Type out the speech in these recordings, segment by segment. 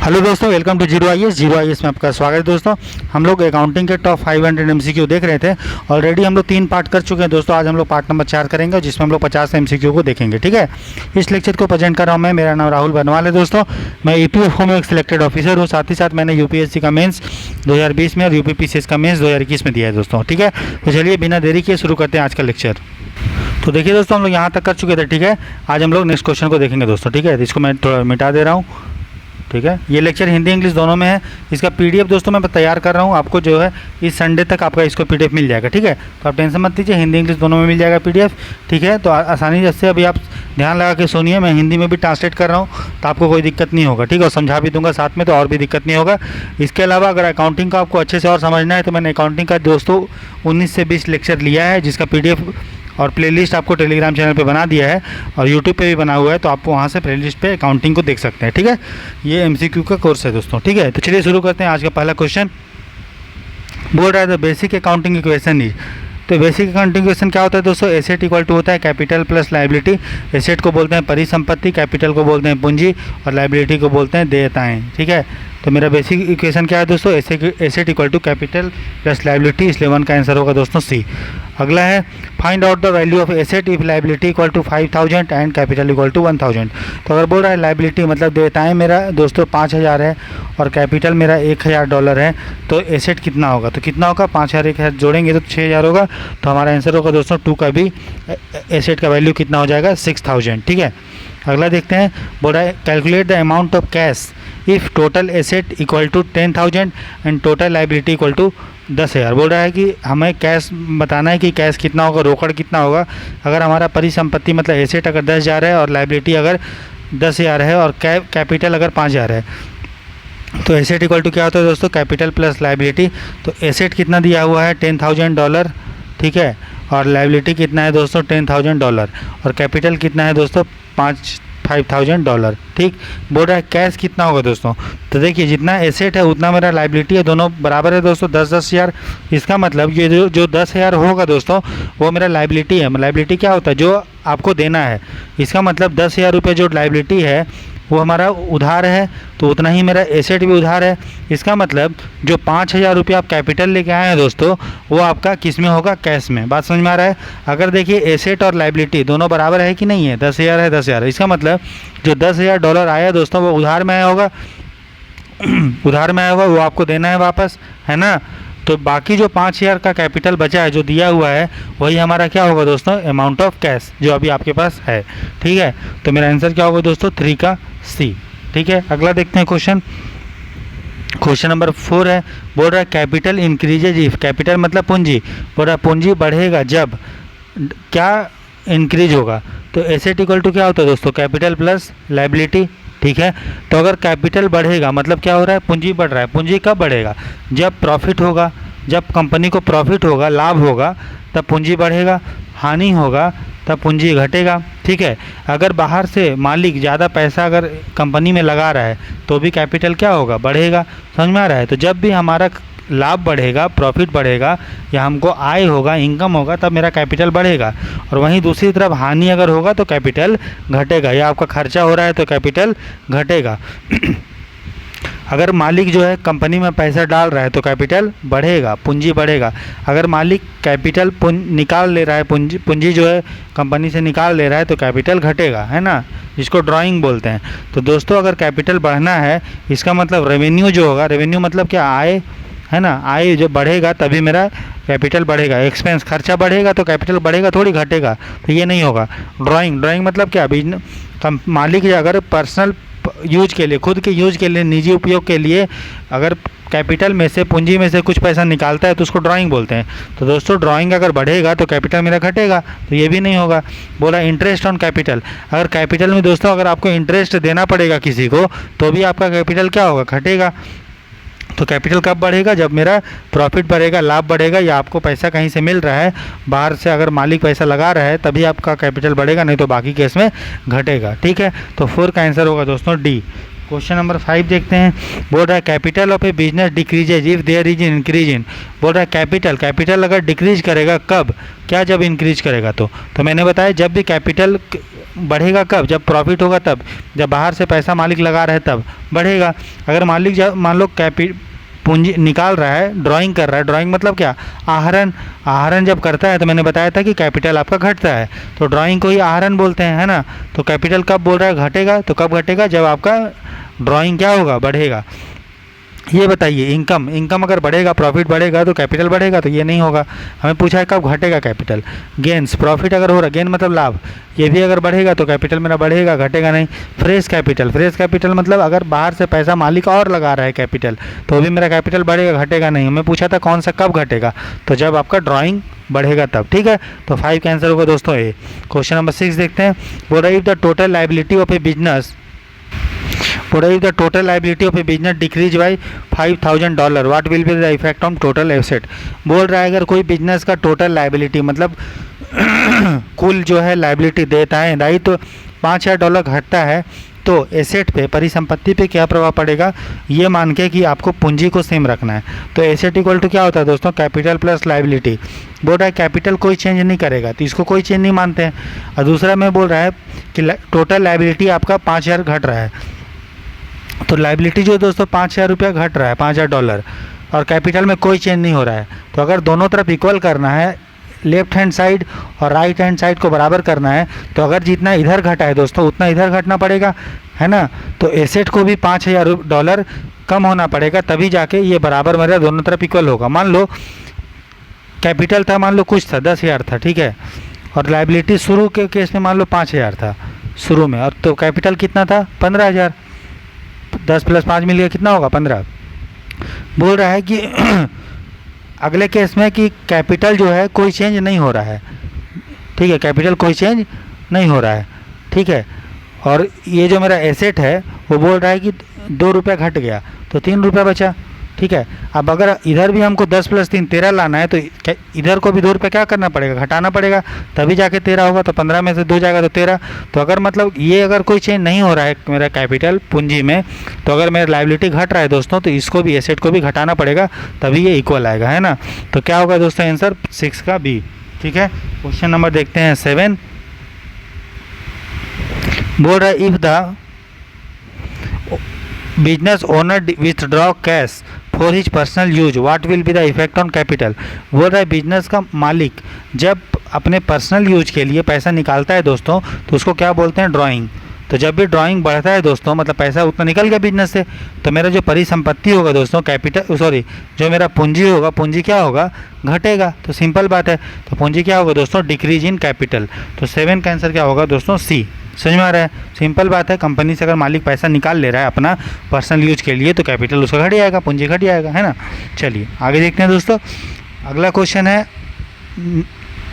Hello दोस्तों, welcome to zero I S में आपका स्वागत है। दोस्तों हम लोग अकाउंटिंग के टॉप 500 MCQ देख रहे थे। ऑलरेडी हम लोग 3 पार्ट कर चुके हैं दोस्तों। आज हम लोग पार्ट नंबर 4 करेंगे जिसमें हम लोग 50 MCQ को देखेंगे। ठीक है, इस लेक्चर को प्रेजेंट कर रहा हूँ मैं। मेरा नाम राहुल बर्नवाल है दोस्तों। मैं EPFO में एक सिलेक्टेड ऑफिसर हूँ। साथ ही साथ मैंने UPSC का मेंस 2020 में और UPPSC का मेंस 2021 में दिया है दोस्तों। ठीक है, तो चलिए बिना देरी किए शुरू करते हैं आज का लेक्चर। तो देखिए दोस्तों, हम लोग यहाँ तक कर चुके थे। ठीक है, आज हम लोग नेक्स्ट क्वेश्चन को देखेंगे दोस्तों। ठीक है, इसको मैं थोड़ा मिटा दे रहा हूँ। ठीक है, ये लेक्चर हिंदी इंग्लिश दोनों में है। इसका PDF दोस्तों मैं तैयार कर रहा हूँ। आपको जो है इस संडे तक आपका इसको PDF मिल जाएगा। ठीक है, तो आप टेंशन मत लीजिए, हिंदी इंग्लिश दोनों में मिल जाएगा PDF। ठीक है, तो आसानी से अभी आप ध्यान लगा के सुनिए। मैं हिंदी में भी ट्रांसलेट कर रहा हूँ तो आपको कोई दिक्कत नहीं होगा। ठीक है, और समझा भी दूंगा साथ में, तो और भी दिक्कत नहीं होगा। इसके अलावा अगर अकाउंटिंग का आपको अच्छे से और समझना है तो मैंने अकाउंटिंग का दोस्तों 19 से 20 लेक्चर लिया है, जिसका PDF और प्लेलिस्ट आपको टेलीग्राम चैनल पे बना दिया है और यूट्यूब पे भी बना हुआ है। तो आप वहाँ से प्लेलिस्ट पे अकाउंटिंग को देख सकते हैं। ठीक है, ये MCQ का कोर्स है दोस्तों। ठीक है, तो चलिए शुरू करते हैं। आज का पहला क्वेश्चन बोल रहा है the basic accounting equation is. तो बेसिक अकाउंटिंग इक्वेशन क्या होता है दोस्तों? एसेट इक्वल टू होता है कैपिटल प्लस लायबिलिटी। एसेट को बोलते हैं परिसंपत्ति, कैपिटल को बोलते हैं पूंजी और लायबिलिटी को बोलते हैं देयताएं। ठीक है, तो मेरा बेसिक इक्वेशन क्या है दोस्तों? Asset equal to capital plus liability, इसलिए 1 का आंसर होगा दोस्तों C। अगला है find out the value of asset if liability equal to 5000 and capital equal to 1000। तो अगर बोल रहा है लायबिलिटी मतलब देयताएं मेरा दोस्तों 5000 है और कैपिटल मेरा $1000 है, तो एसेट कितना होगा? तो कितना होगा? 5000 1000 जोड़ेंगे तो 6000 होगा। तो हमारा आंसर होगा दोस्तों 2 का भी। एसेट का वैल्यू कितना हो जाएगा? 6000। ठीक है, अगला देखते हैं। बोल रहा है calculate the amount of cash if total asset equal to 10,000 and total liability equal to 10,000। बोल रहा है कि हमें कैश बताना है कि कैश कितना होगा, रोकड़ कितना होगा। अगर हमारा परिसंपत्ति मतलब एसेट अगर 10,000 है और लायबिलिटी अगर 10,000 है और कैपिटल अगर 5,000 है, तो एसेट इक्वल टू क्या होता है दोस्तों? Capital plus liability. तो एसेट कितना दिया हुआ है? $10,000। ठीक है, और लायबिलिटी कितना है दोस्तों? $10,000 और कैपिटल कितना है दोस्तों? $5,000। ठीक, बोल रहा है कैश कितना होगा दोस्तों? तो देखिए जितना एसेट है उतना मेरा लायबिलिटी है, दोनों बराबर है दोस्तों 10,000। इसका मतलब ये जो 10,000 होगा दोस्तों वो मेरा लायबिलिटी है। लायबिलिटी क्या होता है? जो आपको देना है। इसका मतलब 10,000 रुपये जो लायबिलिटी है वो हमारा उधार है, तो उतना ही मेरा एसेट भी उधार है। इसका मतलब जो 5,000 रुपये आप कैपिटल लेके आए हैं दोस्तों, वो आपका किस में होगा? कैश में। बात समझ में आ रहा है? अगर देखिए एसेट और लायबिलिटी दोनों बराबर है कि नहीं है? 10,000 है 10,000। इसका मतलब जो $10,000 आया दोस्तों वो उधार में आया होगा उधार में आया होगा, वो आपको देना है वापस, है ना। तो बाकी जो 5,000 का कैपिटल बचा है जो दिया हुआ है, वही हमारा क्या होगा दोस्तों? अमाउंट ऑफ कैश जो अभी आपके पास है। ठीक है, तो मेरा आंसर क्या होगा दोस्तों? 3 का C। ठीक है, अगला देखते हैं क्वेश्चन नंबर 4 है। बोल रहा है कैपिटल इंक्रीजेज इफ। कैपिटल मतलब पूंजी। बोल रहा है पूंजी बढ़ेगा जब क्या इंक्रीज होगा? तो एसेट इक्वल टू क्या होता है दोस्तों? Capital plus liability. ठीक है, तो अगर कैपिटल बढ़ेगा मतलब क्या हो रहा है? पूंजी बढ़ रहा है। पूंजी कब बढ़ेगा? जब प्रॉफिट होगा, जब कंपनी को प्रॉफिट होगा, लाभ होगा, तब पूंजी बढ़ेगा। हानि होगा तब पूंजी घटेगा। ठीक है, अगर बाहर से मालिक ज़्यादा पैसा अगर कंपनी में लगा रहा है तो भी कैपिटल क्या होगा? बढ़ेगा। समझ में आ रहा है? तो जब भी हमारा लाभ बढ़ेगा, प्रॉफिट बढ़ेगा या हमको आय होगा, इनकम होगा, तब मेरा कैपिटल बढ़ेगा। और वहीं दूसरी तरफ हानि अगर होगा तो कैपिटल घटेगा, या आपका खर्चा हो रहा है तो कैपिटल घटेगा। अगर मालिक जो है कंपनी में पैसा डाल रहा है तो कैपिटल बढ़ेगा, पूंजी बढ़ेगा। अगर मालिक कैपिटल निकाल ले रहा है, पूंजी जो है कंपनी से निकाल ले रहा है, तो कैपिटल घटेगा, है ना, जिसको ड्राइंग बोलते हैं। तो दोस्तों अगर कैपिटल बढ़ना है, इसका मतलब रेवेन्यू जो होगा, रेवेन्यू मतलब क्या? आय, है ना। आय जो बढ़ेगा तभी मेरा कैपिटल बढ़ेगा। एक्सपेंस खर्चा बढ़ेगा तो कैपिटल बढ़ेगा, थोड़ी घटेगा। तो ये नहीं होगा। ड्राइंग मतलब क्या? बिजनेस मालिक अगर पर्सनल यूज के लिए, खुद के यूज के लिए, निजी उपयोग के लिए अगर कैपिटल में से, पूंजी में से कुछ पैसा निकालता है तो उसको ड्राइंग बोलते हैं। तो दोस्तों ड्राइंग अगर बढ़ेगा तो कैपिटल मेरा घटेगा, तो ये भी नहीं होगा। बोला इंटरेस्ट ऑन कैपिटल। अगर कैपिटल में दोस्तों अगर आपको इंटरेस्ट देना पड़ेगा किसी को, तो भी आपका कैपिटल क्या होगा? घटेगा। तो कैपिटल कब बढ़ेगा? जब मेरा प्रॉफिट बढ़ेगा, लाभ बढ़ेगा, या आपको पैसा कहीं से मिल रहा है बाहर से, अगर मालिक पैसा लगा रहा है तभी आपका कैपिटल बढ़ेगा, नहीं तो बाकी केस में घटेगा। ठीक है, तो 4 का आंसर होगा दोस्तों D। क्वेश्चन नंबर 5 देखते हैं। बोल रहा है capital of a business decreases if there is increase in. बोल रहा है कैपिटल अगर डिक्रीज करेगा कब, क्या जब इंक्रीज करेगा तो मैंने बताया जब भी कैपिटल बढ़ेगा कब, जब प्रॉफिट होगा तब, जब बाहर से पैसा मालिक लगा रहा है तब बढ़ेगा। अगर मालिक मान लो पूंजी निकाल रहा है, ड्राइंग कर रहा है, ड्राइंग मतलब क्या, आहरण जब करता है तो मैंने बताया था कि कैपिटल आपका घटता है, तो ड्राइंग को ही आहरण बोलते हैं, है ना। तो कैपिटल कब बोल रहा है घटेगा, तो कब घटेगा, जब आपका ड्राइंग क्या होगा, बढ़ेगा। ये बताइए इनकम अगर बढ़ेगा, प्रॉफिट बढ़ेगा तो कैपिटल बढ़ेगा, तो ये नहीं होगा। हमें पूछा है कब घटेगा कैपिटल। गेंस, प्रॉफिट अगर हो रहा, गेन मतलब लाभ, ये भी अगर बढ़ेगा तो कैपिटल मेरा बढ़ेगा, घटेगा नहीं। फ्रेश कैपिटल मतलब अगर बाहर से पैसा मालिक और लगा रहा है कैपिटल, तो भी मेरा कैपिटल बढ़ेगा, घटेगा नहीं। हमें पूछा था कौन सा कब घटेगा, तो जब आपका ड्राइंग बढ़ेगा तब, ठीक है। तो 5 का आंसर होगा दोस्तों ए। क्वेश्चन नंबर 6 देखते हैं। बोल रहा है if the total liability of a business if the total liability of a business decrease by $5,000 what will be the effect on total asset। बोल रहा है अगर कोई बिजनेस का टोटल लायबिलिटी मतलब कुल जो है लायबिलिटी देता है दायित्व $5,000 घटता है, तो एसेट पे, परिसंपत्ति पे क्या प्रभाव पड़ेगा, ये मान के कि आपको पूंजी को सेम रखना है। तो एसेट इक्वल टू क्या होता है दोस्तों, कैपिटल प्लस लायबिलिटी। बोल रहा है कैपिटल कोई चेंज नहीं करेगा, तो इसको कोई चेंज नहीं मानते हैं। और दूसरा में बोल रहा है कि टोटल लायबिलिटी आपका 5,000 घट रहा है, तो लायबिलिटी जो दोस्तों 5,000 रुपया घट रहा है, $5,000, और कैपिटल में कोई चेंज नहीं हो रहा है। तो अगर दोनों तरफ इक्वल करना है, लेफ्ट हैंड साइड और राइट हैंड साइड को बराबर करना है, तो अगर जितना इधर घटा है दोस्तों उतना इधर घटना पड़ेगा, है ना। तो एसेट को भी $5,000 कम होना पड़ेगा, तभी जाके ये बराबर मेरा दोनों तरफ इक्वल होगा। मान लो कैपिटल था, मान लो कुछ था 10,000 था, ठीक है, और लायबिलिटी शुरू के केस में मान लो 5,000 था शुरू में, और तो कैपिटल कितना था 15,000, 10 + 5 मिल गया, कितना होगा 15। बोल रहा है कि अगले केस में कि कैपिटल जो है कोई चेंज नहीं हो रहा है, ठीक है, कैपिटल कोई चेंज नहीं हो रहा है, ठीक है। और ये जो मेरा एसेट है वो बोल रहा है कि ₹2 घट गया, तो ₹3 बचा, ठीक है। अब अगर इधर भी हमको 10 + 3 13 लाना है, तो इधर को भी ₹2 क्या करना पड़ेगा, घटाना पड़ेगा, तभी जाके 13 होगा। तो 15 में से 2 जाएगा तो 13। तो अगर मतलब ये अगर कोई चेंज नहीं हो रहा है मेरा कैपिटल पूंजी में, तो अगर मेरा लायबिलिटी घट रहा है दोस्तों, तो इसको भी एसेट को भी घटाना पड़ेगा, तभी ये इक्वल आएगा, है ना। तो क्या होगा दोस्तों आंसर 6 का बी, ठीक है। क्वेश्चन नंबर देखते हैं 7। बोल रहा है if the business owner withdraw cash for his personal use what will be the effect on capital. बोल रहा है बिजनेस का मालिक जब अपने पर्सनल यूज के लिए पैसा निकालता है दोस्तों, तो उसको क्या बोलते हैं, ड्राइंग। तो जब भी ड्राइंग बढ़ता है दोस्तों, मतलब पैसा उतना निकल गया बिजनेस से, तो मेरा जो परिसंपत्ति होगा दोस्तों, जो मेरा पूंजी होगा, पूंजी क्या होगा, घटेगा। तो सिंपल बात है, तो पूंजी क्या होगा दोस्तों, डिक्रीज इन कैपिटल। तो 7 का आंसर क्या होगा दोस्तों, सी। समझ में आ रहा है, सिंपल बात है। कंपनी से अगर मालिक पैसा निकाल ले रहा है अपना पर्सनल यूज के लिए, तो कैपिटल उसका घट जाएगा, पूंजी घट जाएगा, है ना। चलिए आगे देखते हैं दोस्तों। अगला क्वेश्चन है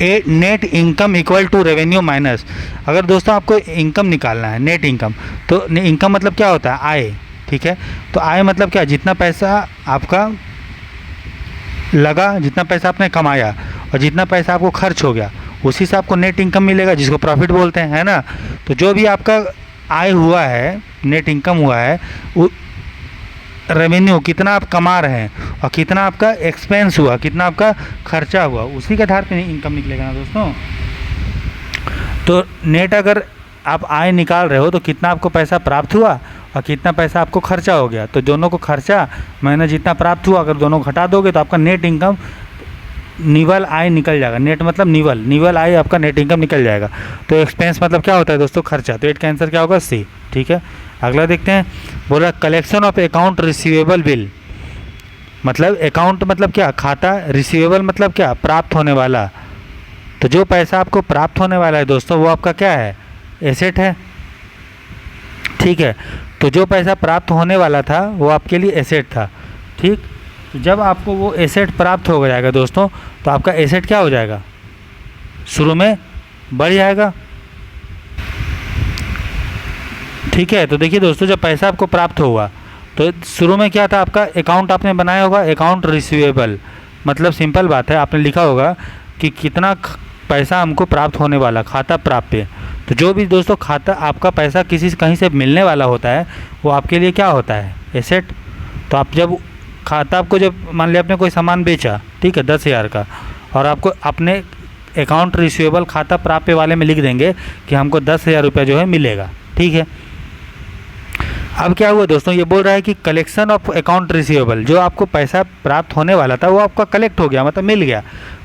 net income equal to revenue minus. अगर दोस्तों आपको इनकम निकालना है, नेट इनकम, तो इनकम मतलब क्या होता है, आय, ठीक है। तो आय मतलब क्या, जितना पैसा आपका लगा, जितना पैसा आपने कमाया और जितना पैसा आपको खर्च हो गया, उसी से आपको नेट इनकम मिलेगा, जिसको प्रॉफिट बोलते हैं, है ना। तो जो भी आपका आय हुआ है, नेट इनकम हुआ है, रेवेन्यू कितना आप कमा रहे हैं और कितना आपका एक्सपेंस हुआ, कितना आपका खर्चा हुआ, उसी के आधार पर इनकम निकलेगा ना दोस्तों। तो नेट अगर आप आय निकाल रहे हो, तो कितना आपको पैसा प्राप्त हुआ और कितना पैसा आपको खर्चा हो गया, तो दोनों को खर्चा महीना जितना प्राप्त हुआ, अगर दोनों घटा दोगे तो आपका नेट इनकम निवल आय निकल जाएगा। नेट मतलब निवल आय आपका नेट इनकम निकल जाएगा। तो एक्सपेंस मतलब क्या होता है दोस्तों, खर्चा। तो 8 का आंसर क्या होगा, सी, ठीक है। अगला देखते हैं। बोला collection of account receivable bill, मतलब अकाउंट मतलब क्या, खाता, रिसीवेबल मतलब क्या, प्राप्त होने वाला। तो जो पैसा आपको प्राप्त होने वाला है दोस्तों, वो आपका क्या है, एसेट है, ठीक है। तो जो पैसा प्राप्त होने वाला था वो आपके लिए एसेट था, ठीक। तो जब आपको वो एसेट प्राप्त हो जाएगा दोस्तों, तो आपका एसेट क्या हो जाएगा, शुरू में बढ़ जाएगा, ठीक है। तो देखिए दोस्तों, जब पैसा आपको प्राप्त होगा, तो शुरू में क्या था आपका, अकाउंट आपने बनाया होगा, अकाउंट रिसीवेबल, मतलब सिंपल बात है, आपने लिखा होगा कि कितना पैसा हमको प्राप्त होने वाला, खाता प्राप्य। तो जो भी दोस्तों खाता आपका पैसा किसी से कहीं से मिलने वाला होता है वो आपके लिए क्या होता है, एसेट। तो आप जब खाता आपको जब मान लिया आपने कोई सामान बेचा, ठीक है, 10,000 का, और आपको अपने अकाउंट रिसीवेबल खाता प्राप्य वाले में लिख देंगे कि हमको 10,000 रुपये जो है मिलेगा, ठीक है। अब क्या हुआ दोस्तों, ये बोल रहा है कि कलेक्शन ऑफ अकाउंट रिसीवेबल, जो आपको पैसा प्राप्त होने वाला था वो आपका कलेक्ट हो गया, मतलब मिल गया।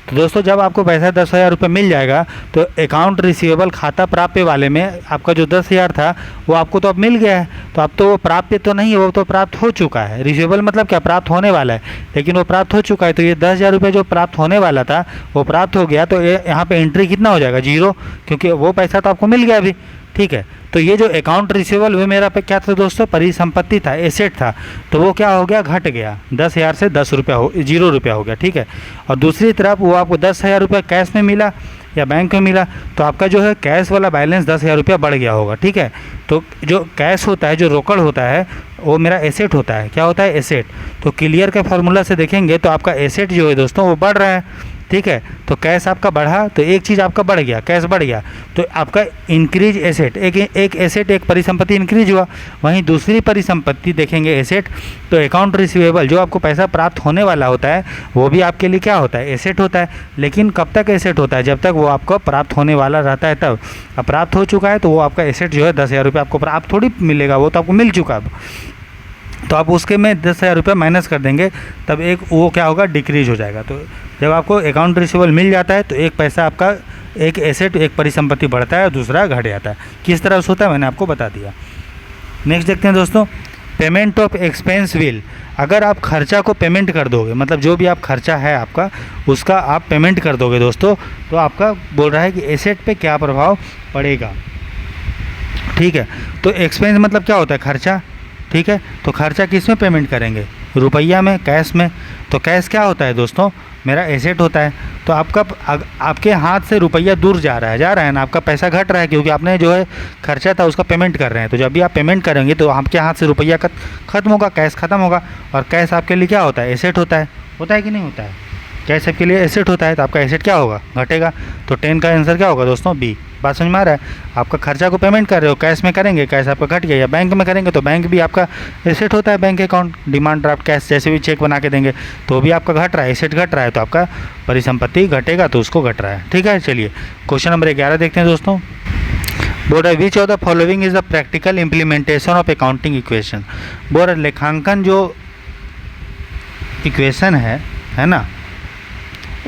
तो दोस्तों जब आपको पैसा 10,000 रुपये मिल जाएगा तो अकाउंट रिसीवेबल खाता प्राप्य वाले में आपका जो 10,000 था वो आपको तो अब मिल गया है। तो अब तो वो प्राप्य तो नहीं है, वो तो प्राप्त हो चुका है। रिसीवेबल मतलब क्या, प्राप्त होने वाला है, लेकिन वो प्राप्त हो चुका है। तो ये 10,000 रुपये जो प्राप्त होने वाला था वो प्राप्त हो गया। तो ये यहाँ पे एंट्री कितना हो जाएगा, 0, क्योंकि वो पैसा तो आपको मिल गया अभी, ठीक है। तो ये जो अकाउंट रिसीवेबल वो मेरा पे क्या था दोस्तों, परिसंपत्ति था, एसेट था। तो वो क्या हो गया, घट गया, 10,000 से 10 रुपया हो 0 रुपया हो गया, ठीक है। और दूसरी तरफ वो आपको 10,000 रुपया कैश में मिला या बैंक में मिला, तो आपका जो है कैश वाला बैलेंस 10,000 रुपया बढ़ गया होगा, ठीक है। तो जो कैश होता है, जो रोकड़ होता है, वो मेरा एसेट होता है। क्या होता है, एसेट। तो क्लियर के फार्मूला से देखेंगे तो आपका एसेट जो है दोस्तों वो बढ़ रहा है, ठीक है। तो कैश आपका बढ़ा तो एक चीज़ आपका बढ़ गया, कैश बढ़ गया, तो आपका इंक्रीज एसेट, एक एसेट, एक परिसंपत्ति इंक्रीज हुआ। वहीं दूसरी परिसंपत्ति देखेंगे एसेट, तो अकाउंट रिसीवेबल जो आपको पैसा प्राप्त होने वाला होता है वो भी आपके लिए क्या होता है, एसेट होता है। लेकिन कब तक एसेट होता है, जब तक वो आपको प्राप्त होने वाला रहता है तब। अब प्राप्त हो चुका है तो वो आपका एसेट जो है 10,000 रुपये आपको प्राप्त थोड़ी मिलेगा, वो तो आपको मिल चुका अब। तो आप उसके में 10,000 रुपये माइनस कर देंगे, तब एक वो क्या होगा, डिक्रीज हो जाएगा। तो जब आपको अकाउंट रिसीवेबल मिल जाता है तो एक पैसा आपका, एक एसेट, एक परिसंपत्ति बढ़ता है और दूसरा घट जाता है। किस तरह से होता है मैंने आपको बता दिया। नेक्स्ट देखते हैं दोस्तों, पेमेंट ऑफ एक्सपेंस बिल। अगर आप खर्चा को पेमेंट कर दोगे, मतलब जो भी आप खर्चा है आपका उसका आप पेमेंट कर दोगे दोस्तों, तो आपका बोल रहा है कि एसेट पे क्या प्रभाव पड़ेगा, ठीक है। तो एक्सपेंस मतलब क्या होता है, खर्चा, ठीक है। तो खर्चा किस में पेमेंट करेंगे, रुपया में, कैश में। तो कैश क्या होता है दोस्तों, मेरा एसेट होता है। तो आपके हाथ से रुपया दूर जा रहा है ना, आपका पैसा घट रहा है, क्योंकि आपने जो है खर्चा था उसका पेमेंट कर रहे हैं। तो जब भी आप पेमेंट करेंगे तो आपके हाथ से रुपया खत्म होगा, कैश खत्म होगा। और कैश आपके लिए क्या होता है, एसेट होता है कि नहीं होता है, कैश आपके लिए एसेट होता है। तो आपका एसेट क्या होगा, घटेगा। तो 10 का आंसर क्या होगा दोस्तों, बी। बात समझ में आ रहा है। आपका खर्चा को पेमेंट कर रहे हो, कैश में करेंगे, कैश आपका घट गया, या बैंक में करेंगे तो बैंक भी आपका एसेट होता है। Bank account, demand draft, cash, जैसे भी चेक बना के देंगे तो भी आपका घट रहा है, एसेट घट रहा है, तो आपका परिसंपत्ति घटेगा तो उसको घट रहा है, ठीक है। चलिए क्वेश्चन नंबर 11 देखते हैं दोस्तों। बोल रहा है which of the following is the practical implementation of accounting equation. बोल रहा है लेखांकन जो इक्वेशन है ना,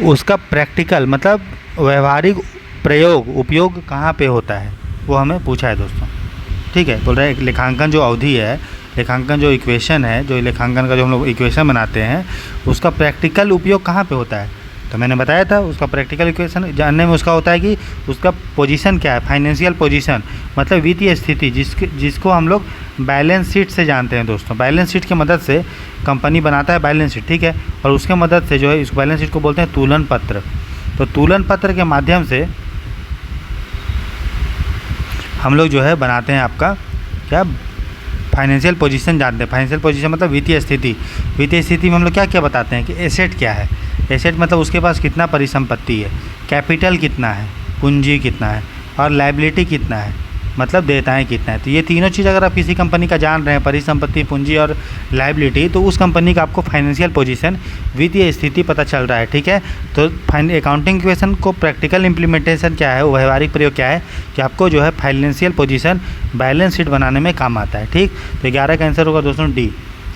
उसका प्रैक्टिकल मतलब व्यवहारिक प्रयोग, उपयोग कहाँ पे होता है वो हमें पूछा है दोस्तों, ठीक है। बोल रहा है लेखांकन जो अवधि है, लेखांकन जो इक्वेशन है, जो लेखांकन का जो हम लोग इक्वेशन बनाते हैं उसका प्रैक्टिकल उपयोग कहाँ पे होता है। तो मैंने बताया था उसका प्रैक्टिकल इक्वेशन जानने में उसका होता है कि उसका पोजीशन क्या है, फाइनेंशियल पोजीशन मतलब वित्तीय स्थिति, जिसको हम लोग बैलेंस शीट से जानते हैं दोस्तों। बैलेंस शीट की मदद से कंपनी बनाता है बैलेंस शीट, ठीक है। और उसके मदद से जो है इस बैलेंस शीट को बोलते हैं तुलन पत्र। तो तुलन पत्र के माध्यम से हम लोग जो है बनाते हैं आपका क्या, फाइनेंशियल पोजीशन जानते हैं। फाइनेंशियल पोजीशन मतलब वित्तीय स्थिति। वित्तीय स्थिति में हम लोग क्या क्या बताते हैं कि एसेट क्या है, एसेट मतलब उसके पास कितना परिसंपत्ति है, कैपिटल कितना है, पूंजी कितना है, और लायबिलिटी कितना है मतलब देयताएं कितना है। तो ये तीनों चीज़ अगर आप किसी कंपनी का जान रहे हैं, परिसंपत्ति, पूंजी और लायबिलिटी, तो उस कंपनी का आपको फाइनेंशियल पोजीशन, वित्तीय स्थिति पता चल रहा है, ठीक है। तो अकाउंटिंग इक्वेशन को प्रैक्टिकल इम्प्लीमेंटेशन क्या है, वो व्यवहारिक प्रयोग क्या है कि आपको जो है फाइनेंशियल पोजीशन बैलेंस शीट बनाने में काम आता है, ठीक। तो 11 का आंसर होगा दोस्तों डी।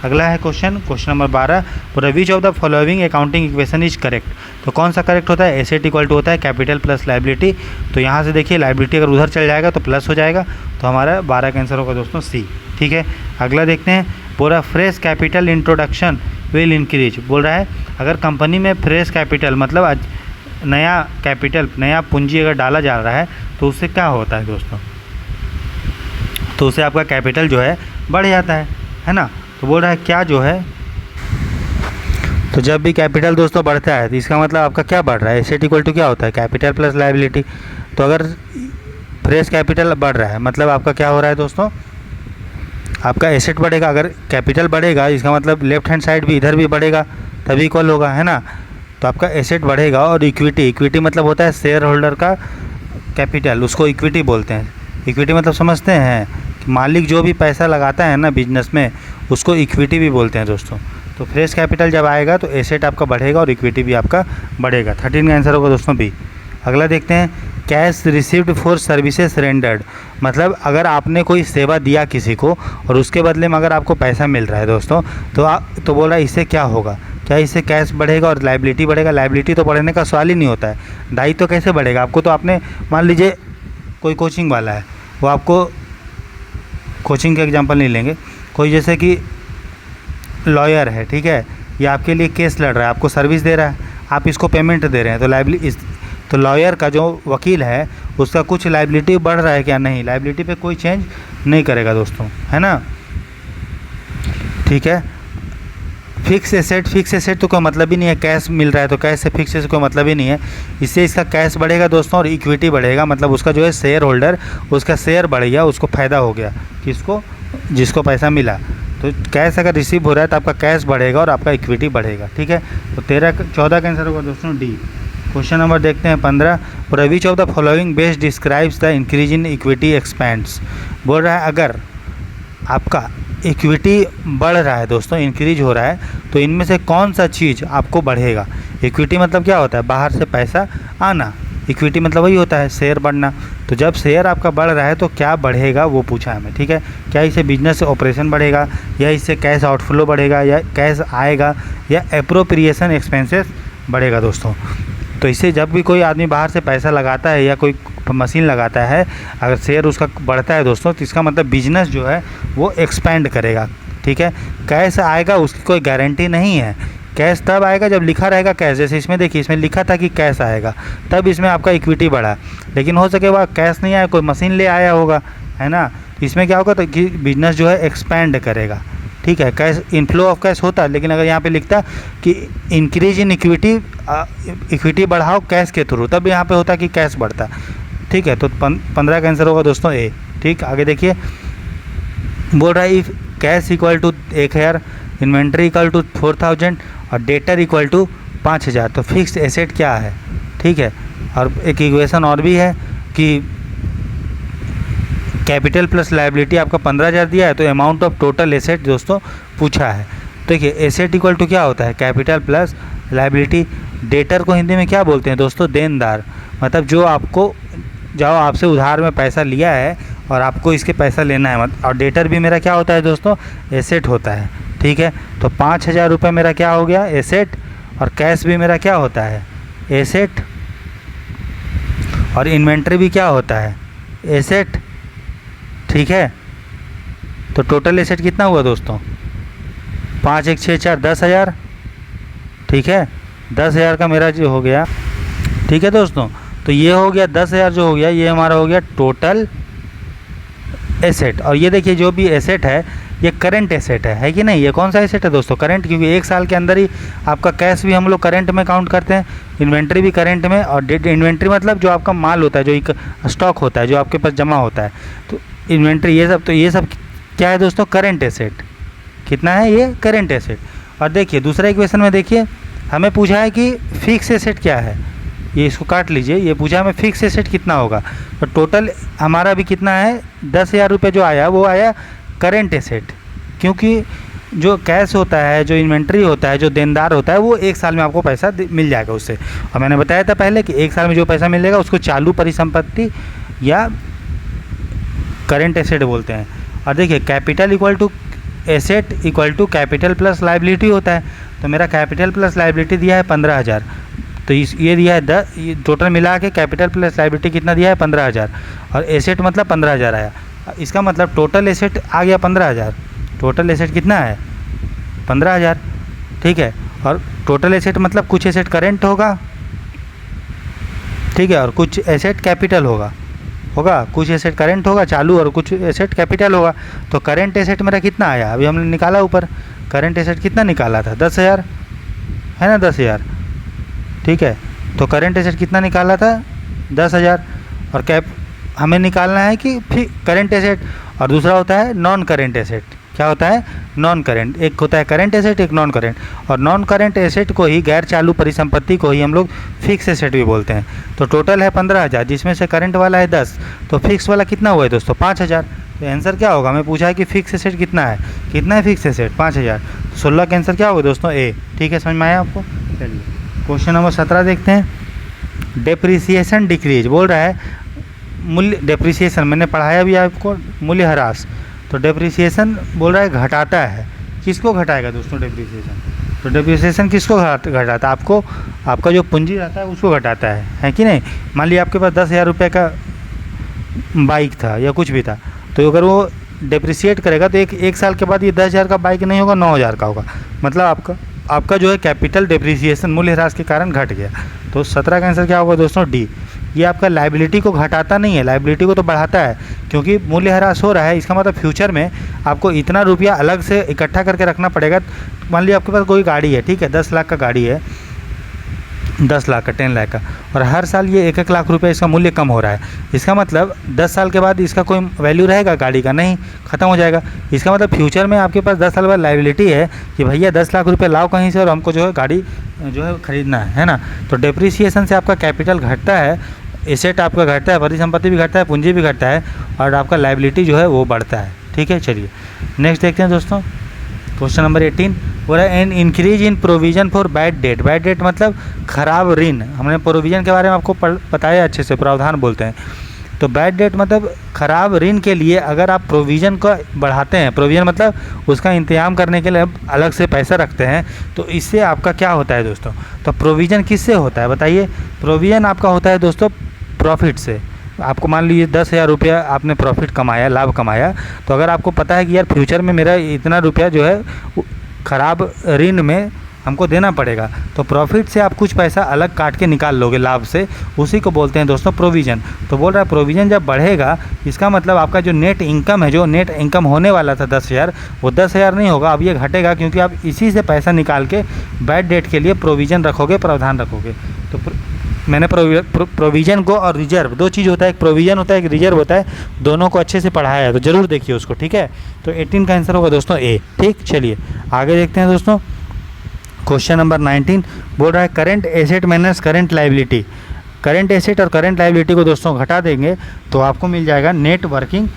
अगला है क्वेश्चन नंबर 12, पूरा which of the following accounting equation is correct. तो कौन सा करेक्ट होता है, एसेट इक्वल टू होता है कैपिटल प्लस लायबिलिटी। तो यहाँ से देखिए लायबिलिटी अगर उधर चल जाएगा तो प्लस हो जाएगा, तो हमारा 12 का आंसर होगा दोस्तों सी, ठीक है। अगला देखते हैं, पूरा fresh capital introduction will increase. बोल रहा है अगर कंपनी में फ्रेश कैपिटल मतलब नया कैपिटल, नया पूंजी अगर डाला जा रहा है तो उससे क्या होता है दोस्तों, तो उससे आपका कैपिटल जो है बढ़ जाता है ना। तो बोल रहा है क्या जो है, तो जब भी कैपिटल दोस्तों बढ़ता है तो इसका मतलब आपका क्या बढ़ रहा है, एसेट इक्वल टू क्या होता है कैपिटल प्लस लायबिलिटी। तो अगर फ्रेश कैपिटल बढ़ रहा है मतलब आपका क्या हो रहा है दोस्तों, आपका एसेट बढ़ेगा। अगर कैपिटल बढ़ेगा इसका मतलब लेफ्ट हैंड साइड भी इधर भी बढ़ेगा तभी इक्वल होगा, है ना। तो आपका एसेट बढ़ेगा। और इक्विटी, इक्विटी मतलब होता है शेयर होल्डर का कैपिटल, उसको इक्विटी बोलते हैं। इक्विटी मतलब समझते हैं कि मालिक जो भी पैसा लगाता है ना बिजनेस में, उसको इक्विटी भी बोलते हैं दोस्तों। तो फ्रेश कैपिटल जब आएगा तो एसेट आपका बढ़ेगा और इक्विटी भी आपका बढ़ेगा। 13 का आंसर होगा दोस्तों बी। अगला देखते हैं, cash received for services rendered, मतलब अगर आपने कोई सेवा दिया किसी को और उसके बदले में अगर आपको पैसा मिल रहा है दोस्तों, तो बोल रहा है इससे क्या होगा, क्या इससे कैश बढ़ेगा और लायबिलिटी बढ़ेगा? लायबिलिटी तो बढ़ने का सवाल ही नहीं होता है। दायित्व तो कैसे बढ़ेगा? आपको तो आपने, मान लीजिए कोई कोचिंग वाला है, वो आपको, कोचिंग का एग्जांपल नहीं लेंगे, कोई जैसे कि लॉयर है, ठीक है, ये आपके लिए केस लड़ रहा है, आपको सर्विस दे रहा है, आप इसको पेमेंट दे रहे हैं, तो लॉयर का जो वकील है उसका कुछ लायबिलिटी बढ़ रहा है क्या? नहीं, लायबिलिटी पे कोई चेंज नहीं करेगा दोस्तों, है ना, ठीक है। फिक्स एसेट तो कोई मतलब ही नहीं है, कैश मिल रहा है तो कैश से फिक्स एसेट कोई मतलब ही नहीं है। इससे इसका कैश बढ़ेगा दोस्तों और इक्विटी बढ़ेगा, मतलब उसका जो है शेयर होल्डर, उसका शेयर बढ़ गया, उसको फ़ायदा हो गया, किसको? जिसको पैसा मिला। तो कैश अगर रिसीव हो रहा है तो आपका कैश बढ़ेगा और आपका इक्विटी बढ़ेगा, ठीक है। तो 14 का आंसर होगा दोस्तों डी। क्वेश्चन नंबर देखते हैं 15, for which of the following best describes the increase in equity expends. बोल रहा है अगर आपका इक्विटी बढ़ रहा है दोस्तों, इंक्रीज हो रहा है, तो इनमें से कौन सा चीज़ आपको बढ़ेगा? इक्विटी मतलब क्या होता है? बाहर से पैसा आना। इक्विटी मतलब वही होता है शेयर बढ़ना। तो जब शेयर आपका बढ़ रहा है तो क्या बढ़ेगा वो पूछा है हमें, ठीक है। क्या इससे बिजनेस ऑपरेशन बढ़ेगा, या इससे कैश आउटफ्लो बढ़ेगा, या कैश आएगा, या एप्रोप्रिएशन एक्सपेंसेस बढ़ेगा दोस्तों। तो इससे जब भी कोई आदमी बाहर से पैसा लगाता है या कोई मशीन लगाता है, अगर शेयर उसका बढ़ता है दोस्तों, तो इसका मतलब बिजनेस जो है वो एक्सपेंड करेगा, ठीक है। कैश आएगा उसकी कोई गारंटी नहीं है। कैश तब आएगा जब लिखा रहेगा कैश, जैसे इसमें देखिए, इसमें लिखा था कि कैश आएगा, तब इसमें आपका इक्विटी बढ़ा। लेकिन हो सके वह कैश नहीं आया, कोई मशीन ले आया होगा, है ना, तो इसमें क्या होगा? तो कि बिजनेस जो है एक्सपेंड करेगा, ठीक है। कैश, इनफ्लो ऑफ कैश होता है, लेकिन अगर यहाँ पे लिखता कि इंक्रीज इन इक्विटी, इक्विटी बढ़ाओ कैश के थ्रू, तब यहाँ पे होता कि कैश बढ़ता, ठीक है। तो 15 का आंसर होगा दोस्तों ए, ठीक। आगे देखिए, बोल रहा है if cash equal to 1000, inventory equal to 4000 और डेटर इक्वल टू 5000, तो फिक्स्ड एसेट क्या है, ठीक है। और एक इक्वेशन और भी है कि कैपिटल प्लस लायबिलिटी आपका 15,000 दिया है, तो अमाउंट ऑफ टोटल एसेट दोस्तों पूछा है। तो देखिए एसेट इक्वल टू क्या होता है? Capital plus liability. डेटर को हिंदी में क्या बोलते हैं दोस्तों? देनदार। मतलब जो आपसे उधार में पैसा लिया है और आपको इसके पैसा लेना है, और डेटर भी मेरा क्या होता है दोस्तों? एसेट होता है, ठीक है। तो 5,000 रुपये मेरा क्या हो गया? एसेट। और कैश भी मेरा क्या होता है? एसेट। और इन्वेंट्री भी क्या होता है? एसेट, ठीक है। तो टोटल एसेट कितना हुआ दोस्तों? 5 1 6 4 10,000, ठीक है। 10,000 का मेरा जो हो गया, ठीक है दोस्तों। तो ये हो गया 10,000 जो हो गया, ये हमारा हो गया टोटल एसेट। और ये देखिए जो भी एसेट है ये करंट एसेट है कि नहीं? ये कौन सा एसेट है दोस्तों? करंट, क्योंकि एक साल के अंदर ही आपका कैश भी हम लोग करंट में काउंट करते हैं, इन्वेंट्री भी करंट में। और इन्वेंट्री मतलब जो आपका माल होता है, जो एक स्टॉक होता है, जो आपके पास जमा होता है, तो इन्वेंट्री ये सब। तो ये सब क्या है दोस्तों? Current asset. कितना है ये? Current asset. और देखिए दूसरा इक्वेशन में देखिए, हमें पूछा है कि फिक्स एसेट क्या है। ये इसको काट लीजिए, ये पूछा हमें फिक्स एसेट कितना होगा। तो टोटल हमारा भी कितना है? 10,000 रुपये जो आया वो आया करंट एसेट, क्योंकि जो कैश होता है, जो इन्वेंट्री होता है, जो देनदार होता है, वो एक साल में आपको पैसा मिल जाएगा उससे। और मैंने बताया था पहले कि एक साल में जो पैसा मिलेगा उसको चालू परिसंपत्ति या करंट एसेट बोलते हैं। और देखिए capital equal to asset equal to capital plus liability होता है। तो मेरा कैपिटल प्लस लायबिलिटी दिया है 15,000, तो ये दिया है 10, ये टोटल मिला के कैपिटल प्लस लायबिलिटी कितना दिया है? 15,000। और एसेट मतलब 15,000 आया। इसका मतलब टोटल एसेट आ गया 15,000। टोटल एसेट कितना है? 15,000, ठीक है। और टोटल एसेट मतलब कुछ एसेट करेंट होगा, ठीक है, और कुछ एसेट कैपिटल होगा, कुछ एसेट करेंट होगा चालू और कुछ एसेट कैपिटल होगा। तो करेंट एसेट मेरा कितना आया? अभी हमने निकाला ऊपर, करेंट एसेट कितना निकाला था? 10,000, है ना, 10,000, ठीक है। तो करेंट एसेट कितना निकाला था? 10,000। और हमें निकालना है कि फिर करेंट एसेट, और दूसरा होता है नॉन करेंट एसेट, क्या होता है, नॉन करेंट। एक होता है करेंट एसेट, एक नॉन करेंट। और नॉन करेंट एसेट को ही, गैर चालू परिसंपत्ति को ही हम लोग फिक्स एसेट भी बोलते हैं। तो टोटल है 15,000, जिसमें से करंट वाला है 10, तो फिक्स वाला कितना हुआ है दोस्तों, 5,000। तो आंसर क्या होगा, हमें पूछा है कि फिक्स एसेट कितना है फिक्स एसेट, 5,000। 16 का आंसर क्या होगा दोस्तों, ए। ठीक है, समझ में आया आपको। चलिए क्वेश्चन नंबर 17 देखते हैं। डेप्रिसिएशन डिक्रीज बोल रहा है, मूल्य डेप्रिसिएशन मैंने पढ़ाया भी आपको, मूल्य ह्रास। तो डेप्रिसिएशन बोल रहा है घटाता है, किसको घटाएगा दोस्तों डेप्रिसिएशन, तो डेप्रिसिएशन किसको घटाता है, आपको, आपका जो पूंजी रहता है उसको घटाता है कि नहीं। मान लिया आपके पास 10,000 रुपये का बाइक था या कुछ भी था, तो अगर वो डेप्रिसिएट करेगा तो एक साल के बाद ये 10,000 का बाइक नहीं होगा, 9,000 का होगा। मतलब आपका जो है कैपिटल डेप्रिसिएशन मूल्य ह्रास के कारण घट गया। तो 17 का आंसर क्या होगा दोस्तों, डी। ये आपका लायबिलिटी को घटाता नहीं है, लायबिलिटी को तो बढ़ाता है, क्योंकि मूल्य ह्रास हो रहा है। इसका मतलब फ्यूचर में आपको इतना रुपया अलग से इकट्ठा करके रखना पड़ेगा। मान लिया आपके पास कोई गाड़ी है, ठीक है, 10 लाख का गाड़ी है, 10 लाख का, 10 लाख का, और हर साल ये 1-1 लाख रुपए इसका मूल्य कम हो रहा है। इसका मतलब 10 साल के बाद इसका कोई वैल्यू रहेगा गाड़ी का, नहीं, ख़त्म हो जाएगा। इसका मतलब फ्यूचर में आपके पास 10 साल बाद लायबिलिटी है कि भैया 10 लाख रुपए लाओ कहीं से और हमको जो है गाड़ी जो है ख़रीदना है ना। तो डेप्रिसिएशन से आपका कैपिटल घटता है, एसेट आपका घटता है, परिसंपत्ति भी घटता है, पूंजी भी घटता है, और आपका लायबिलिटी जो है वो बढ़ता है। ठीक है, चलिए नेक्स्ट देखते हैं दोस्तों। क्वेश्चन नंबर 18 बोला an increase in provision for bad debt. Bad debt मतलब खराब ऋण। हमने प्रोविजन के बारे में आपको बताया अच्छे से, प्रावधान बोलते हैं। तो बैड डेट मतलब खराब ऋण के लिए अगर आप प्रोविज़न को बढ़ाते हैं, प्रोविज़न मतलब उसका इंतजाम करने के लिए अलग से पैसा रखते हैं, तो इससे आपका क्या होता है दोस्तों, तो प्रोविज़न किससे होता है बताइए। प्रोविज़न आपका होता है दोस्तों प्रॉफिट से। आपको मान लीजिए 10,000 रुपया आपने प्रॉफिट कमाया, लाभ कमाया, तो अगर आपको पता है कि यार फ्यूचर में मेरा इतना रुपया जो है ख़राब ऋण में हमको देना पड़ेगा, तो प्रॉफिट से आप कुछ पैसा अलग काट के निकाल लोगे लाभ से, उसी को बोलते हैं दोस्तों प्रोविज़न। तो बोल रहा है प्रोविज़न जब बढ़ेगा, इसका मतलब आपका जो नेट इनकम है, जो नेट इनकम होने वाला था 10,000, वो 10,000 नहीं होगा, अब ये घटेगा, क्योंकि आप इसी से पैसा निकाल के बैड डेट के लिए प्रोविज़न रखोगे, प्रावधान रखोगे। तो मैंने प्रोविज़न को और रिजर्व, दो चीज़ होता है, एक प्रोविज़न होता है, एक रिजर्व होता है, दोनों को अच्छे से पढ़ाया है, तो ज़रूर देखिए उसको। ठीक है, तो 18 का आंसर होगा दोस्तों ए। ठीक, चलिए आगे देखते हैं दोस्तों। क्वेश्चन नंबर 19 बोल रहा है current asset minus current liability. Current asset और करेंट लायबिलिटी को दोस्तों घटा देंगे तो आपको मिल जाएगा नेट वर्किंग।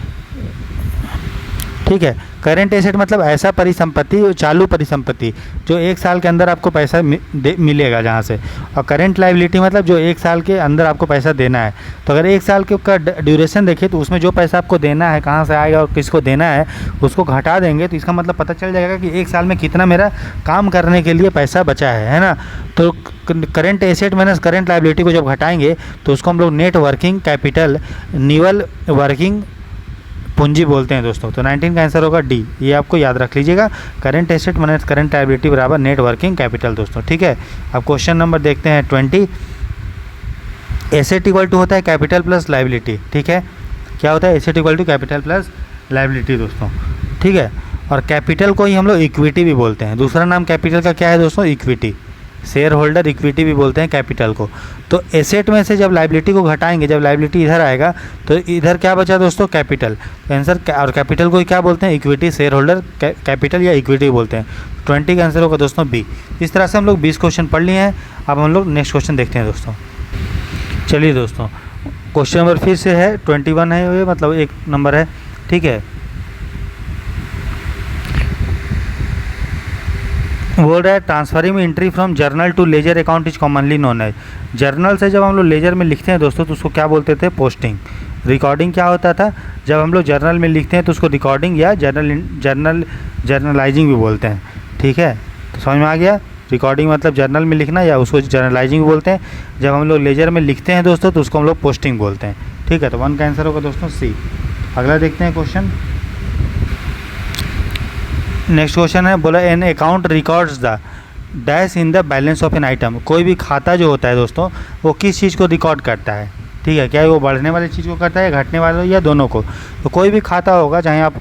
ठीक है, करेंट एसेट मतलब ऐसा परिसंपत्ति, चालू परिसंपत्ति जो 1 साल के अंदर आपको पैसा मिलेगा जहाँ से, और करेंट लायबिलिटी मतलब जो 1 साल के अंदर आपको पैसा देना है। तो अगर 1 साल के का ड्यूरेशन देखें तो उसमें जो पैसा आपको देना है, कहाँ से आएगा और किसको देना है, उसको घटा देंगे, तो इसका मतलब पता चल जाएगा कि 1 साल में कितना मेरा काम करने के लिए पैसा बचा है ना। तो current asset minus current liability को जब घटाएंगे तो उसको हम लोग नेट वर्किंग कैपिटल, निवल वर्किंग पूंजी बोलते हैं दोस्तों। तो 19 का आंसर होगा डी, ये आपको याद रख लीजिएगा, current asset minus current liability बराबर नेट वर्किंग कैपिटल दोस्तों। ठीक है, अब क्वेश्चन नंबर देखते हैं 20। एसेट इक्वल टू होता है कैपिटल प्लस लायबिलिटी। ठीक है, क्या होता है, asset equal to capital plus liability दोस्तों। ठीक है, और कैपिटल को ही हम लोग इक्विटी भी बोलते हैं। दूसरा नाम कैपिटल का क्या है दोस्तों, इक्विटी, शेयर होल्डर इक्विटी भी बोलते हैं कैपिटल को। तो एसेट में से जब लायबिलिटी को घटाएंगे, जब लायबिलिटी इधर आएगा तो इधर क्या बचा दोस्तों, कैपिटल। तो आंसर, और कैपिटल को क्या बोलते हैं, इक्विटी, शेयर होल्डर कैपिटल या इक्विटी बोलते हैं। 20 का आंसर होगा दोस्तों बी। इस तरह से हम लोग 20 क्वेश्चन पढ़ लिए हैं। अब हम लोग नेक्स्ट क्वेश्चन देखते हैं दोस्तों। चलिए दोस्तों, क्वेश्चन नंबर फिर से है 21 है, ये मतलब 1 नंबर है। ठीक है, बोल रहा है transferring entry from journal to ledger account is commonly known as. Journal से जब हम लोग लेजर में लिखते हैं दोस्तों तो उसको क्या बोलते थे, पोस्टिंग। रिकॉर्डिंग क्या होता था, जब हम लोग जर्नल में लिखते हैं तो उसको रिकॉर्डिंग या जर्नलाइजिंग भी बोलते हैं। ठीक है, तो समझ में आ गया, रिकॉर्डिंग मतलब जर्नल में लिखना, या उसको जर्नलाइजिंग भी बोलते हैं। जब हम लोग लेजर में लिखते हैं दोस्तों तो उसको हम लोग पोस्टिंग बोलते हैं। ठीक है, तो 1 का आंसर होगा दोस्तों सी। अगला देखते हैं क्वेश्चन। नेक्स्ट क्वेश्चन है, बोला an account records the dash in the balance of an item. कोई भी खाता जो होता है दोस्तों वो किस चीज़ को रिकॉर्ड करता है। ठीक है, क्या वो बढ़ने वाली चीज़ को करता है, घटने वाले, या दोनों को। तो कोई भी खाता होगा, चाहे आप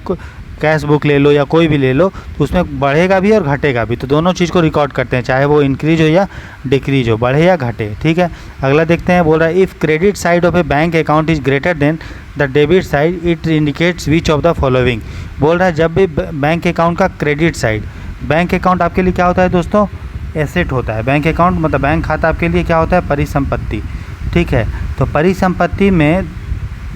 कैश बुक ले लो या कोई भी ले लो, तो उसमें बढ़ेगा भी और घटेगा भी, तो दोनों चीज़ को रिकॉर्ड करते हैं, चाहे वो इंक्रीज हो या डिक्रीज हो, बढ़े या घटे। ठीक है, अगला देखते हैं। बोल रहा है if credit side of A bank account is greater than the debit side it indicates which of the following. बोल रहा है जब भी बैंक अकाउंट का क्रेडिट साइड, बैंक अकाउंट आपके लिए क्या होता है दोस्तों, एसेट होता है। बैंक अकाउंट मतलब बैंक खाता आपके लिए क्या होता है, परिसंपत्ति, ठीक है। तो परिसंपत्ति में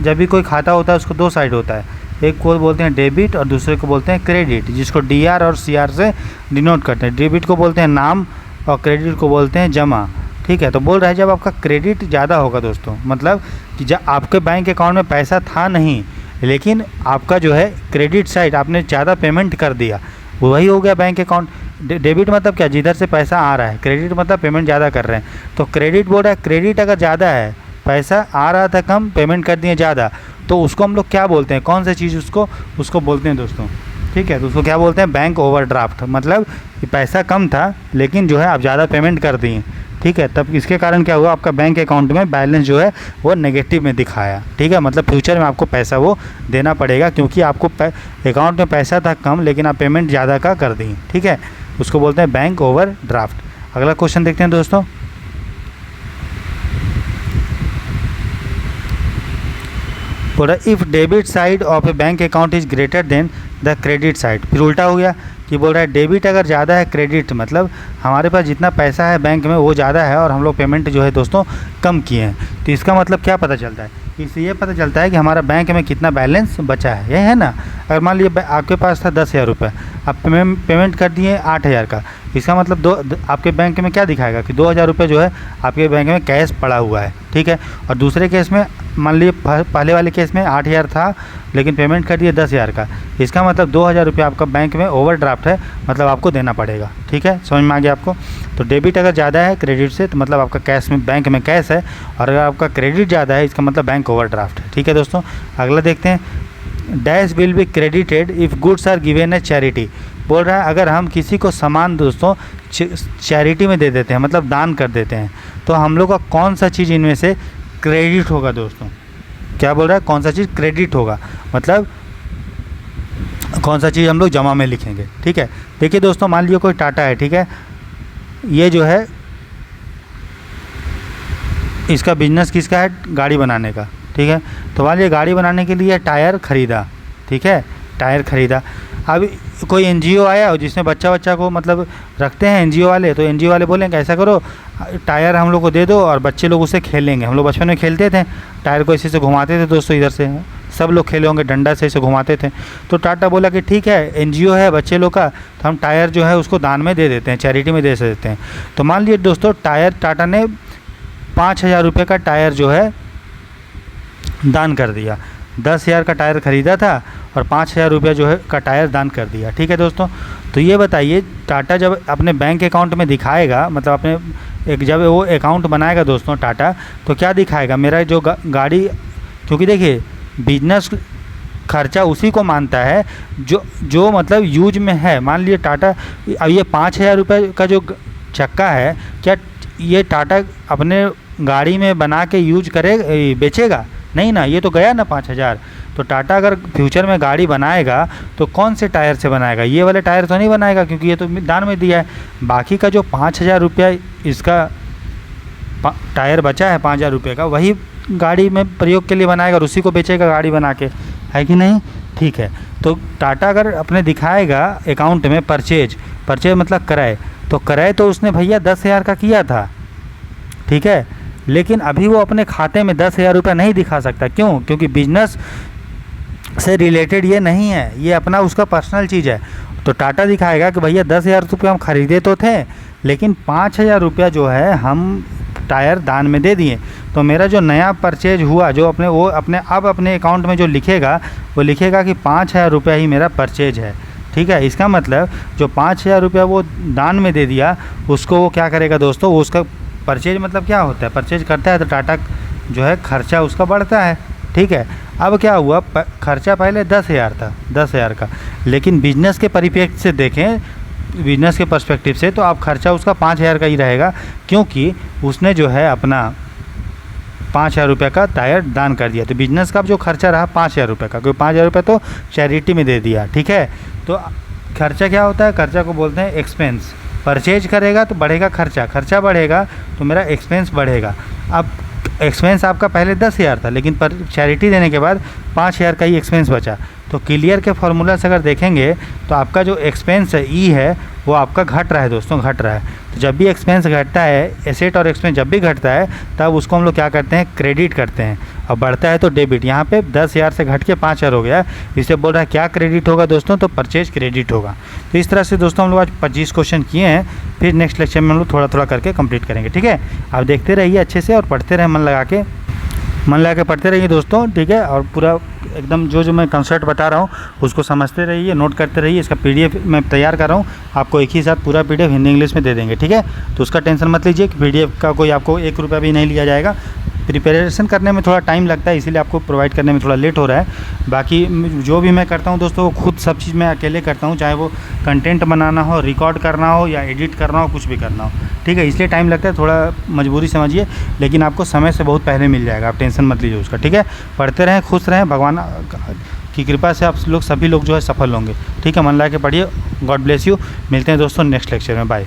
जब भी कोई खाता होता है उसको दो साइड होता है, एक को बोलते हैं डेबिट और दूसरे को बोलते हैं क्रेडिट, जिसको DR और CR से डिनोट करते हैं। डेबिट को बोलते हैं नाम और क्रेडिट को बोलते हैं जमा, ठीक है। तो बोल रहा है जब आपका क्रेडिट ज़्यादा होगा दोस्तों, मतलब कि जब आपके बैंक अकाउंट में पैसा था नहीं, लेकिन आपका जो है क्रेडिट साइड आपने ज़्यादा पेमेंट कर दिया, वही हो गया बैंक अकाउंट। डेबिट मतलब क्या, जिधर से पैसा आ रहा है, क्रेडिट मतलब पेमेंट ज़्यादा कर रहे हैं। तो क्रेडिट बोल रहा है क्रेडिट अगर ज़्यादा है, पैसा आ रहा था कम, पेमेंट कर दिए ज़्यादा, तो उसको हम लोग क्या बोलते हैं, कौन सी चीज़ उसको बोलते हैं दोस्तों, ठीक है। तो उसको क्या बोलते हैं, बैंक ओवरड्राफ्ट। मतलब कि पैसा कम था लेकिन जो है आप ज़्यादा पेमेंट कर दिए, ठीक है। तब इसके कारण क्या हुआ, आपका बैंक अकाउंट में बैलेंस जो है वो नेगेटिव में दिखाया, ठीक है। मतलब फ्यूचर में आपको पैसा वो देना पड़ेगा, क्योंकि आपको अकाउंट में पैसा था कम लेकिन आप पेमेंट ज़्यादा का कर दिए, ठीक है। उसको बोलते हैं बैंक ओवरड्राफ्ट। अगला क्वेश्चन देखते हैं दोस्तों। बोला if debit side of A bank account is greater than the credit side. फिर उल्टा हो गया कि बोल रहा है डेबिट अगर ज़्यादा है, क्रेडिट मतलब हमारे पास जितना पैसा है बैंक में वो ज़्यादा है और हम लोग पेमेंट जो है दोस्तों कम किए हैं। तो इसका मतलब क्या पता चलता है, इससे ये पता चलता है कि हमारा बैंक में कितना बैलेंस बचा है, ये है ना। अगर मान लीजिए आपके पास था 10,000 रुपये, आप पेमेंट कर दिए 8,000 का, इसका मतलब आपके बैंक में क्या दिखाएगा कि 2,000 रुपये जो है आपके बैंक में कैश पड़ा हुआ है, ठीक है। और दूसरे केस में मान लीजिए पहले वाले केस में 8,000 था लेकिन पेमेंट कर दिए 10,000 का, इसका मतलब 2,000 रुपये आपका बैंक में ओवरड्राफ्ट है, मतलब आपको देना पड़ेगा, ठीक है। समझ में आ गया आपको। तो डेबिट अगर ज़्यादा है क्रेडिट से तो मतलब आपका कैश में बैंक में कैश है, और अगर आपका क्रेडिट ज़्यादा है इसका मतलब बैंक ओवरड्राफ्ट है, ठीक है दोस्तों। अगला देखते हैं, dash will be credited if goods are given a charity. बोल रहा है अगर हम किसी को सामान दोस्तों चैरिटी में दे देते हैं, मतलब दान कर देते हैं, तो हम लोग का कौन सा चीज़ इनमें से क्रेडिट होगा दोस्तों। क्या बोल रहा है, कौन सा चीज़ क्रेडिट होगा, मतलब कौन सा चीज़ हम लोग जमा में लिखेंगे, ठीक है। देखिए दोस्तों, मान लीजिए कोई टाटा है, ठीक है, ये जो है इसका बिजनेस किसका है, गाड़ी बनाने का, ठीक है। तो मान लीजिए गाड़ी बनाने के लिए टायर ख़रीदा, ठीक है, टायर ख़रीदा। अब कोई NGO आया और जिसमें बच्चा को मतलब रखते हैं NGO वाले, तो NGO वाले बोलेंगे ऐसा करो टायर हम लोग को दे दो और बच्चे लोग उससे खेलेंगे। हम लोग बचपन में खेलते थे, टायर को ऐसे से घुमाते थे दोस्तों, इधर से सब लोग खेले होंगे, डंडा से ऐसे घुमाते थे। तो टाटा बोला कि ठीक है NGO है बच्चे लोग का, तो हम टायर जो है उसको दान में दे देते हैं, चैरिटी में दे देते हैं। तो मान लीजिए दोस्तों टायर टाटा ने 5,000 रुपये का टायर जो है दान कर दिया। 10,000 का टायर ख़रीदा था और 5,000 रुपया जो है का टायर दान कर दिया, ठीक है दोस्तों। तो ये बताइए टाटा जब अपने बैंक अकाउंट में दिखाएगा, मतलब अपने जब वो अकाउंट बनाएगा दोस्तों टाटा, तो क्या दिखाएगा, मेरा जो गाड़ी, क्योंकि देखिए बिजनेस खर्चा उसी को मानता है जो मतलब यूज में है। मान लीजिए टाटा, अब ये 5,000 रुपये का जो चक्का है, क्या ये टाटा अपने गाड़ी में बना के यूज करे बेचेगा, नहीं ना, ये तो गया ना 5,000। तो टाटा अगर फ्यूचर में गाड़ी बनाएगा तो कौन से टायर से बनाएगा, ये वाले टायर तो नहीं बनाएगा क्योंकि ये तो दान में दिया है। बाकी का जो 5,000 रुपया इसका टायर बचा है 5,000 रुपये का, वही गाड़ी में प्रयोग के लिए बनाएगा और उसी को बेचेगा गाड़ी बना के, है कि नहीं, ठीक है। तो टाटा अगर अपने दिखाएगा अकाउंट में परचेज मतलब क्रय, तो क्रय तो उसने भैया 10,000 का किया था, ठीक है, लेकिन अभी वो अपने खाते में 10,000 रुपये नहीं दिखा सकता। क्यों, क्योंकि बिजनेस से रिलेटेड ये नहीं है, ये अपना उसका पर्सनल चीज़ है। तो टाटा दिखाएगा कि भैया 10,000 रुपये हम खरीदे तो थे, लेकिन 5,000 रुपया जो है हम टायर दान में दे दिए। तो मेरा जो नया परचेज हुआ जो अपने अकाउंट में जो लिखेगा, वो लिखेगा कि 5,000 रुपया ही मेरा परचेज है, ठीक है। इसका मतलब जो 5,000 रुपया वो दान में दे दिया, उसको वो क्या करेगा दोस्तों, वो उसका परचेज मतलब क्या होता है, परचेज करता है तो टाटा जो है खर्चा उसका बढ़ता है, ठीक है। अब क्या हुआ, खर्चा पहले 10,000 था, 10,000 का, लेकिन बिजनेस के परिप्रेक्ष्य से देखें, बिजनेस के पर्सपेक्टिव से, तो आप खर्चा उसका 5,000 का ही रहेगा, क्योंकि उसने जो है अपना 5,000 रुपये का टायर दान कर दिया। तो बिजनेस का जो खर्चा रहा 5,000 रुपये का, क्योंकि 5,000 रुपये तो चैरिटी में दे दिया, ठीक है। तो खर्चा क्या होता है, खर्चा को बोलते हैं एक्सपेंस। परचेज करेगा तो बढ़ेगा खर्चा, खर्चा बढ़ेगा तो मेरा एक्सपेंस बढ़ेगा। अब एक्सपेंस आपका पहले 10,000 था, लेकिन पर चैरिटी देने के बाद 5,000 का ही एक्सपेंस बचा, तो क्लियर के फार्मूला से अगर देखेंगे तो आपका जो एक्सपेंस है ई है वो आपका घट रहा है दोस्तों, घट रहा है। तो जब भी एक्सपेंस घटता है, एसेट और एक्सपेंस जब भी घटता है तब उसको हम लोग क्या करते हैं, क्रेडिट करते हैं, और बढ़ता है तो डेबिट। यहाँ पे 10,000 से घट के 5,000 हो गया, इसे बोल रहा है क्या क्रेडिट होगा दोस्तों, तो परचेज क्रेडिट होगा। तो इस तरह से दोस्तों हम लोग आज 25 क्वेश्चन किए हैं, फिर नेक्स्ट लेक्चर में हम लोग थोड़ा थोड़ा करके कंप्लीट करेंगे, ठीक है। आप देखते रहिए अच्छे से और पढ़ते रहें, मन लगा के पढ़ते रहिए दोस्तों, ठीक है। और पूरा एकदम जो मैं कंसेप्ट बता रहा हूँ उसको समझते रहिए, नोट करते रहिए। इसका पीडीएफ मैं तैयार कर रहा हूँ, आपको एक ही साथ पूरा पीडीएफ हिंदी इंग्लिश में दे देंगे, ठीक है। तो उसका टेंशन मत लीजिए कि पीडीएफ का कोई आपको 1 रुपया भी नहीं लिया जाएगा। प्रिपरेशन करने में थोड़ा टाइम लगता है, इसीलिए आपको प्रोवाइड करने में थोड़ा लेट हो रहा है। बाकी जो भी मैं करता हूँ दोस्तों वो खुद सब चीज़ मैं अकेले करता हूँ, चाहे वो कंटेंट बनाना हो, रिकॉर्ड करना हो या एडिट करना हो, कुछ भी करना हो, ठीक है। इसलिए टाइम लगता है, थोड़ा मजबूरी समझिए, लेकिन आपको समय से बहुत पहले मिल जाएगा, आप टेंशन मत लीजिए उसका, ठीक है। पढ़ते रहें, खुश रहें, भगवान की कृपा से आप लोग सभी लोग जो है सफल होंगे, ठीक है। मन लगा के पढ़िए। God bless you. मिलते हैं दोस्तों नेक्स्ट लेक्चर में, बाय।